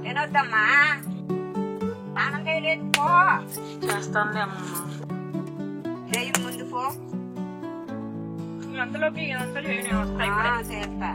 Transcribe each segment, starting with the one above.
తినొద్దమ్మా, స్నానం చేయలేదు పో. చేస్తానులే అమ్మమ్మ. చేయి ముందు పో. అందులోకి చేస్తా.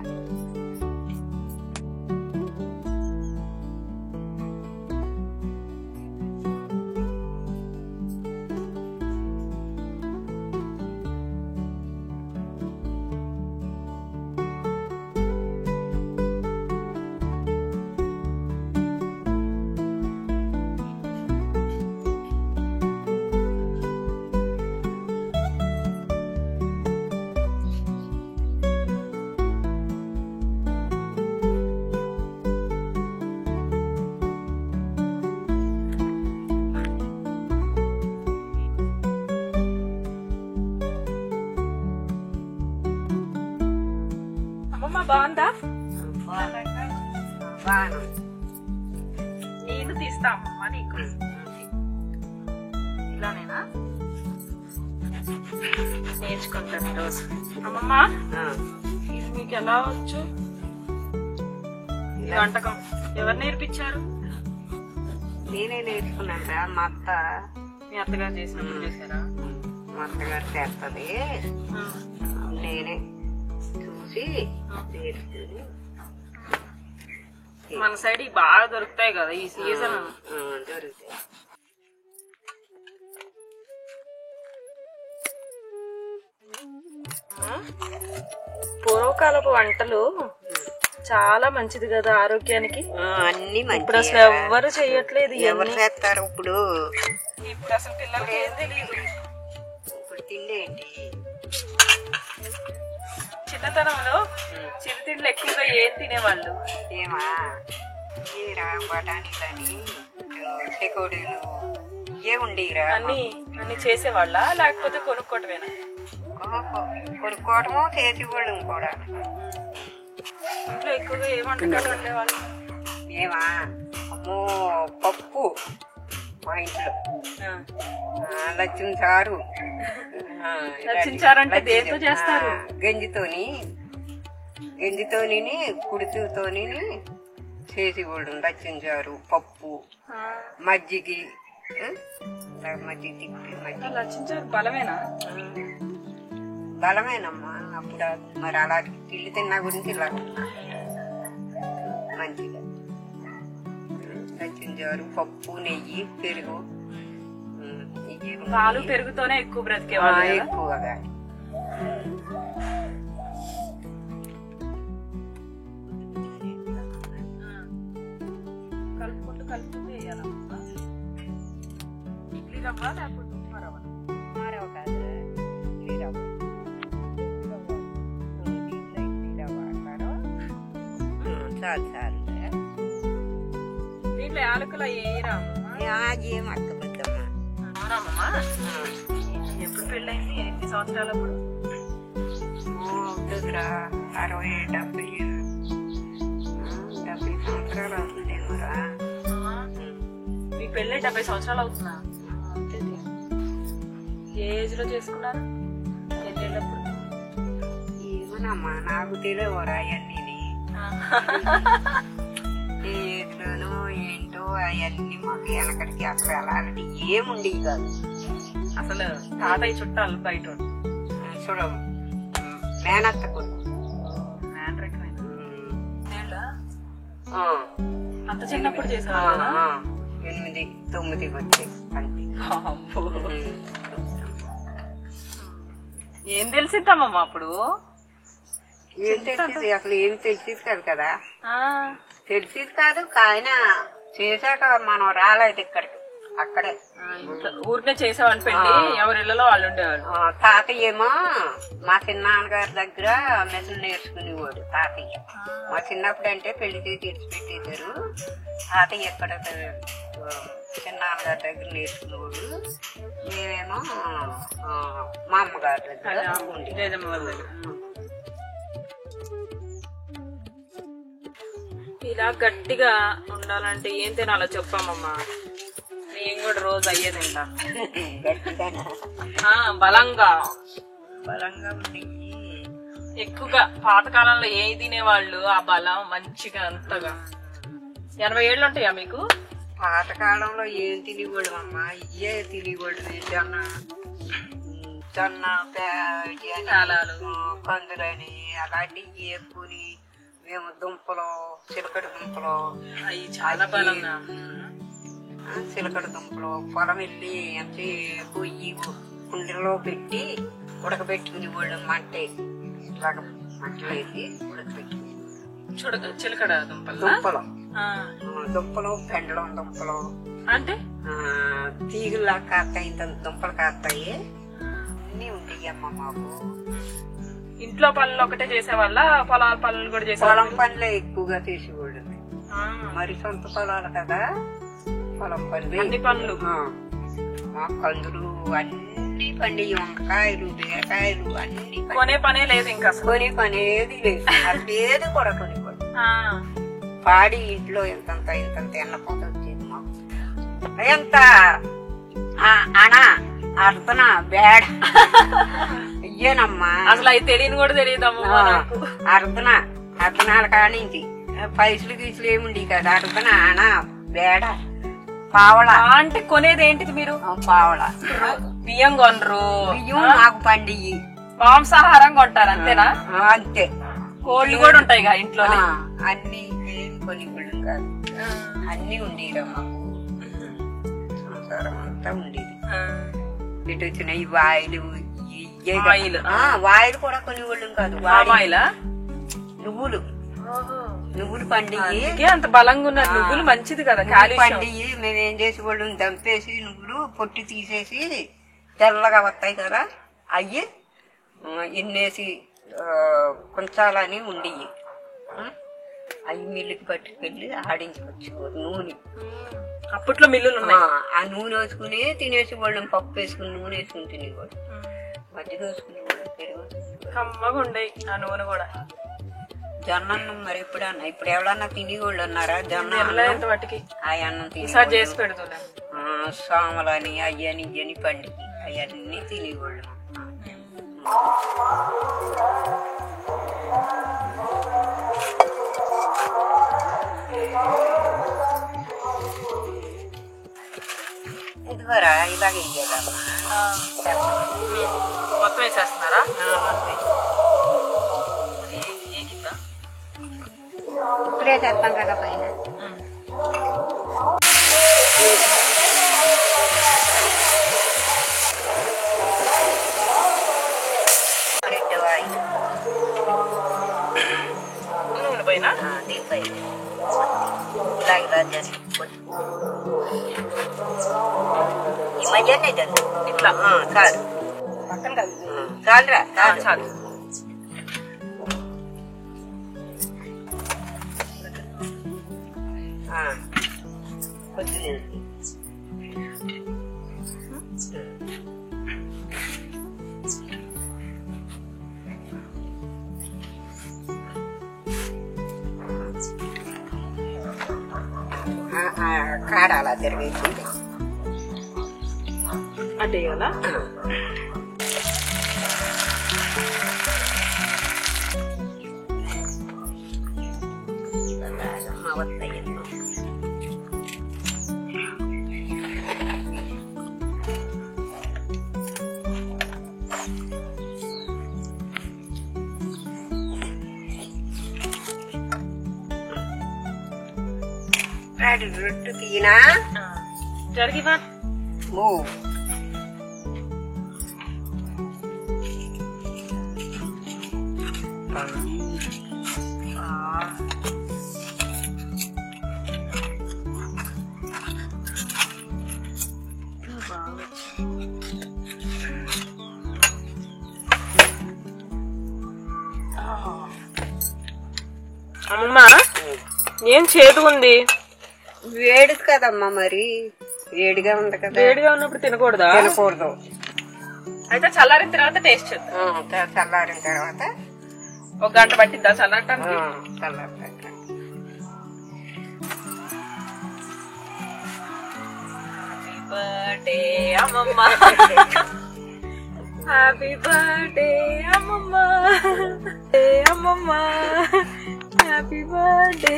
బాగుందా? బాను నేను తీస్తా అమ్మమ్మ నీకు. ఇలానేనా నేర్చుకుంటాను ఈరోజు. అమ్మమ్మ ఇది మీకు ఎలా వచ్చు ఈ వంటకం? ఎవరు నేర్పించారు? నేనే నేర్చుకున్నా. మా అత్త, మీ అత్తగారు చేసినప్పుడు చేశారా? మా అత్తగారు చేస్తుంది, నేనే చూసి నేర్చుకుని. మన సైడ్ బాగా దొరుకుతాయి కదా ఈ సీజన్. దొరుకుతాయి. పూర్వకాలపు వంటలు చాలా మంచిది కదా ఆరోగ్యానికి. అన్ని ఇప్పుడు అసలు ఎవ్వరు చెయ్యట్లేదు. ఎవరు చేస్తారు ఇప్పుడు? ఇప్పుడు అసలు పిల్లలకి ఏం తెలియదు. ఇప్పుడు తిండేంటి? చిన్నతనంలో చిరుతిండ్లు ఎక్కువగా ఏం తినేవాళ్ళు? ఏమా బఠానీలని, చెకోడీలు ఏముండేరా? అన్ని చేసేవాళ్ళ లేకపోతే కొనుక్కోవటమేనా? కొనుక్కోవటము, చేసేవాళ్ళం కూడా. ఇంట్లో ఎక్కువగా ఏ వంటకాలు వండేవాళ్ళు? ఏమా అమ్మో, పప్పు మా ఇంట్లో, లచ్చిన చారు. రచించారంటే దేంతో చేస్తారు? గంజితోని కుడితోని చేసేవాళ్ళు. రచించారు, పప్పు, మజ్జిగి. రచించారు బలమేనా? బలమేనమ్మా. అప్పుడు మరి అలా తిల్లి తిన్నా గురించి ఇలా మంచిగా రచించారు. పప్పు, నెయ్యి, పెరుగు. పాలు పెరుగుతోనే ఎక్కువ బ్రతికేవాళ్ళు ఎక్కువగా. కలుపుకుంటూ వేయాలమ్మా. ఇడ్లీ రవ్వ లేకపోతే ఉప్మా రవ్వ? ఉప్మా రవ్వ కాదు, ఇడ్లీ రవ్వ. ఇడ్లీ రవ్వ అంటారు. చాలు చాలు. దీంట్లో యాలకులు వేయరా? ఏం అక్కబద్దమ్మా. అవునమ్మా. ఎప్పుడు పెళ్ళైంది? ఎన్ని సంవత్సరాలప్పుడు? 60, 70 సంవత్సరాలు అవుతుందేమోరా. మీ పెళ్ళి 70 సంవత్సరాలు అవుతుందా? ఏ ఏజ్ లో చేసుకున్నారు? ఎన్నేళ్ళప్పుడు? ఏమోనమ్మా, నాకు తెలియవరా అవన్నీ. ఏ ఏజ్లోనో ఏంటో అవన్నీ మాకు వెనకడికి అసలు అలాంటి ఏముండేవి కాదు. అసలు తాతయ్య చుట్టాలు బయట చూడ మేనత్త కొడుకు. అంత చిన్నప్పుడు చేసావా? 8, 9 వచ్చే అంతే. ఏం తెలిసిద్దామమ్మా అప్పుడు? ఏం తెలిసింది అసలు? ఏం తెలిసింది కాదు కదా. తెలిసింది కాదు. ఆయన చేశాక మనం రాలేదు ఇక్కడికి. అక్కడే ఊరికే చేసేవాళ్ళు పెళ్లి, ఎవరి ఇళ్లలో వాళ్ళు ఉండేవాళ్ళు. తాతయ్య ఏమో మా చిన్నాన్నగారి దగ్గర మెషిన్ నేర్చుకునేవాడు తాతయ్య. మా చిన్నప్పుడు అంటే పెళ్లి చేసి ఇడిచిపెట్టేశారు. తాతయ్య ఎక్కడ చిన్నాన్నగారి దగ్గర నేర్చుకునేవాడు. మేమేమో మా అమ్మగారి దగ్గర ఉండేది. ఇలా గట్టిగా ఉండాలంటే ఏం తినాలో చెప్పామమ్మా. నేను కూడా రోజు అయ్యే తింటా బలంగా. బలంగా ఉండేవి. ఎక్కువగా పాతకాలంలో ఏ తినేవాళ్ళు ఆ బలం మంచిగా అంతగా 80 ఏళ్ళు ఉంటాయా మీకు? పాతకాలంలో ఏం తినేవాడు అమ్మ, ఇయ్యే తినేవాడు. జొన్న కందులని అలాంటివి వేసుకుని మేము దుంపలు, చిలకడ దుంపలు, అవి చాలా బలంగా. చిలకడ దుంపలు పొలం వెళ్ళి ఎంత పొయ్యి కుండలో పెట్టి ఉడకబెట్టుకుని వాళ్ళు మంటే ఇలాగ మంటలు వేసి ఉడకబెట్టి చిలకడ దుంపలు దుంపలు పెండలం దుంపలు అంటే తీగులా కాస్తాయి, ఇంత దుంపలు కాస్తాయి. అన్ని ఉంటాయి అమ్మ మాకు. ఇంట్లో పనులు ఒకటే చేసేవాళ్ళ, పొలాల పనులు కూడా చేసే? పొలం పనులే ఎక్కువగా చేసేవాళ్ళు. మరి సొంత పొలాలు కదా, పొలం పనులు అన్ని పనులు. కందులు అన్ని పండి, వంకాయలు, బీరకాయలు అన్ని. కొనే పనే లేదు ఇంకా, కొనే పనేది లేదు. అదేది కూడా కొనేవాడు. పాడి ఇంట్లో ఇంతంత ఇంతంత ఎన్నపోత వచ్చేది మాకు. ఎంత అనా అర్ధన బేడ ఇయ్యేనమ్మా. అసలు అవి తెలియని కూడా తెలియదమ్మా. అర్ధనాల కానించి పైసలు గీసులు ఏముండి కదా. అర్ధన అనా బేడ పావళ. అంటే కొనేది ఏంటిది మీరు? పావళ. బియ్యం కొనరు? బియ్యం మాకు పండి మాంసాహారం కొంటారు అంతేనా? అంతే. కోళ్ళు కూడా ఉంటాయి ఇంట్లో? అన్ని ఏమి కొనివ్వడం కాదు, అన్ని ఉండేది మాకు. సంసారం అంతా ఉండేది. ఇటు వచ్చినాయి వాయిలు, వాయిలు కూడా కొనివ్వడం కాదు. నువ్వులు పండి అంత బలంగా ఉన్నారు. నువ్వులు మంచిది కదా పండి. మేమేం చేసేవాళ్ళం, దంపేసి నువ్వులు పొట్టి తీసేసి తెల్లగా వస్తాయి కదా, అయ్యి ఎన్నేసి కొంచాలని ఉండేవి. అవి మిల్లుకి పట్టుకెళ్ళి ఆడించుకొచ్చేవారు. నూనె అప్పట్లో మిల్లులు ఉన్నాయి. ఆ నూనె వేసుకుని తినేసి వాళ్ళం. పప్పు వేసుకుని నూనె వేసుకుని తినేవాడు. మధ్య దోసుకునేవాడు. కమ్మగా ఉండేవి ఆ నూనె కూడా. జొన్న అన్నం మరి ఎప్పుడన్నా, ఇప్పుడు ఎవరన్నా తినేవాళ్ళు అన్నారా? జొన్న వాటికి ఆ అన్నం చేసి పెడుతున్నా. సామలని అయ్యని ఇయ్యని పండికి అవన్నీ తినేవాళ్ళు. ఇదిగోరా ఇలాగ ఇయ్యాలమ్మా. మొత్తం వేసేస్తున్నారా? ఇప్పుడే చేస్తాం కదా పైన. నూనె పైన దీనిపై ఇలా ఇలా చేసి ఈ మధ్యనే ఇట్లా చాలు. పక్కన కాదు, చాలురా చాలు. కొద్దిగా కాడ అలా తిరిగేసి అంటే కదా. రొట్టు తీనా జరిగివా? అమ్మా ఏం చేదు ఉంది? వేడి కదమ్మా, మరి వేడిగా ఉంది కదా. వేడిగా ఉన్నప్పుడు తినకూడదా? తినకూడదు. అయితే చల్లారిన తర్వాత టేస్ట్ చేద్దాం. చల్లారిన తర్వాత 1 గంట పట్టిద్దా చల్లారటానికి? చల్లారి బర్త్డే అమ్మమ్మ. హ్యాపీ బర్త్డే అమ్మమ్మ, అమ్మమ్మ, హ్యాపీ బర్త్డే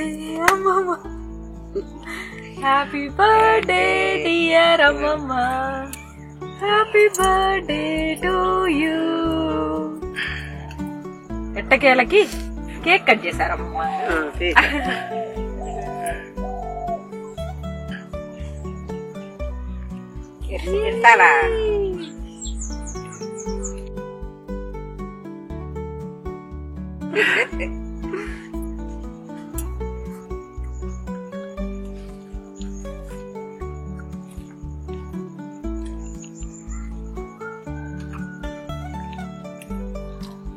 అమ్మమ్మ, హ్యాపీ బర్త్డే డియర్ అమ్మమ్మ, హ్యాపీ బర్త్డే టు యూ. ఎట్టకేలకి కేక్ కట్ చేశారమ్మమ్మ. చాలా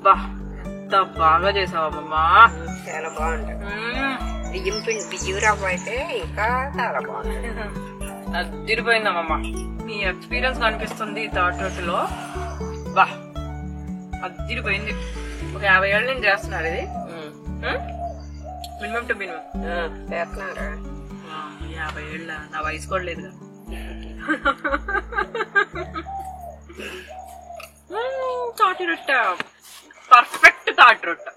బా ఎంత బాగా చేసావమ్మా. చాలా బాగుంటుంది. బియ్యం రవ్వ అయితే ఇంకా చాలా బాగుంటుంది. అదిరిపోయిందమ్మమ్మ. మీ ఎక్స్పీరియన్స్ కనిపిస్తుంది ఈ థర్డ్ రొట్టెలో. బా అదిరిపోయింది. ఒక 50 ఏళ్ళ నుంచి చేస్తున్నారు ఇది. మినిమం టు మినిమం చేస్తున్నారు. 50 ఏళ్ళ నా వయసు కూడా లేదు కదా. తాటి రొట్టె, పర్ఫెక్ట్ తాటి రొట్టె.